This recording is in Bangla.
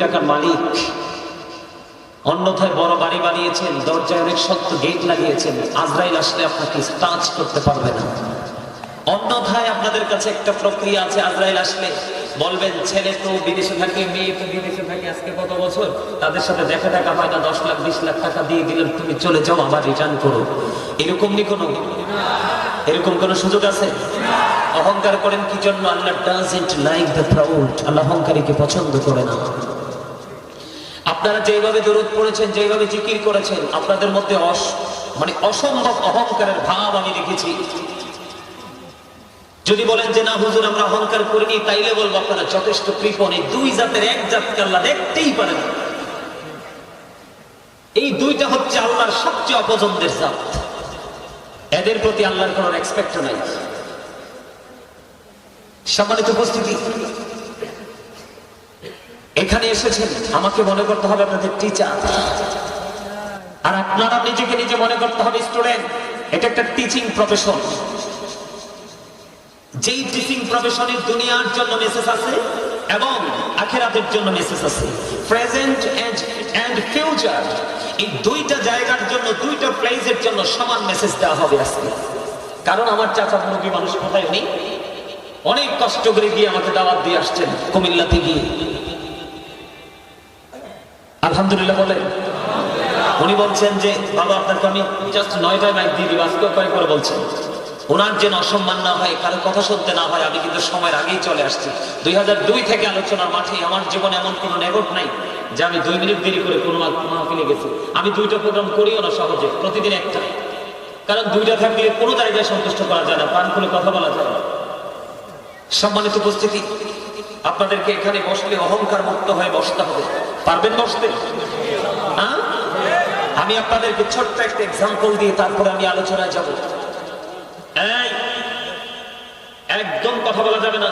টাকার মালিক, অন্যথায় বড় বাড়ি বানিয়েছেন, দরজায় অনেক শক্ত গেট লাগিয়েছেন, আজরাইল আসলে আপনাকে টাচ করতে পারবে না। অন্যথায় আপনাদের কাছে একটা প্রক্রিয়া আছে, আজরাইল আসলে বলবেন ছেলে তো বিদেশে থাকে, মেয়ে তো বিদেশে থাকে, আজকে কত বছর তাদের সাথে দেখা টাকা হয় না, 10 লাখ 20 লাখ টাকা দিয়ে দিলাম, তুমি চলে যাও, আবার রিটার্ন করো। এরকম নি কোনো, এরকম কোন সুযোগ আছে? অহংকার করেন কি জন্য? আল্লাহ ডাজন্ট লাইক দ্য প্রাউড, আল্লাহ অহংকারীকে পছন্দ করে না। আপনারা যেভাবে দরুদ পড়েছেন, যেভাবে জিকির করেছেন, আপনাদের মধ্যে অসম্ভব অহংকারের ভাব আমি দেখেছি। যদি বলেন যে না হুজুর আমরা অহংকার করিনি, তাইলে বলবো আপনারা যথেষ্ট কৃপণ। এই দুই জাতের এক জাতকে আল্লাহ দেখতেই পারেন। এই দুইটা হচ্ছে আল্লাহর সবচেয়ে অপছন্দের জাত, এদের প্রতি আল্লাহর কোনো রেসপেক্ট নাই। সম্মানিত উপস্থিতি, এখানে এসেছেন আমাকে মনে করতে হবে আপনাদের টিচার, আর আপনারা নিজেকে নিজে মনে করতে হবে স্টুডেন্ট। এটা একটা টিচিং প্রফেশন। যেই টিচিং প্রফেশনের দুনিয়ার জন্য মেসেজ আছে এবং আখিরাতের জন্য মেসেজ আছে, প্রেজেন্ট এন্ড ফিউচার, এই দুইটা জায়গার জন্য, দুইটা প্লেসের জন্য সমান মেসেজ দেওয়া হবে আজকে। কারণ আমার চাচা মুরব্বী মানুষ কোথায়, উনি অনেক কষ্ট করে গিয়ে আমাকে দাওয়াত দিয়ে আসছেন কুমিল্লাতে গিয়ে, আলহামদুলিল্লাহ বলে। উনি বলছেন যে বাবা আপনাকে আমি জাস্ট 9টায় মাইক দিয়ে দিব, আজকে কয় করে বলছেন। ওনার যেন অসম্মান না হয়, কারো কথা শুনতে না হয়। আমি কিন্তু সময়ের আগেই চলে আসছি। 2002 থেকে আলোচনার মাঠে। আমার জীবনে এমন কোনো রেকর্ড নাই যে আমি 2 মিনিট দেরি করে কোনো মাহফিলে গেছি। আমি 2টা প্রোগ্রাম করিও না সহজে, প্রতিদিন একটা। কারণ 2টা থাকলে কোনো জায়গায় সন্তুষ্ট করা যায় না, প্রাণ খুলে কথা বলা যায় না। সম্মানিত উপস্থিতি, আপনাদেরকে এখানে বসলে অহংকার মুক্ত হয়ে বসতে হবে। পারবেন বসতে? হ্যাঁ, আমি আপনাদেরকে ছোট্ট একটা এক্সাম্পল দিয়ে তারপরে আমি আলোচনায় যাব। একদম কথা বলা যাবে না।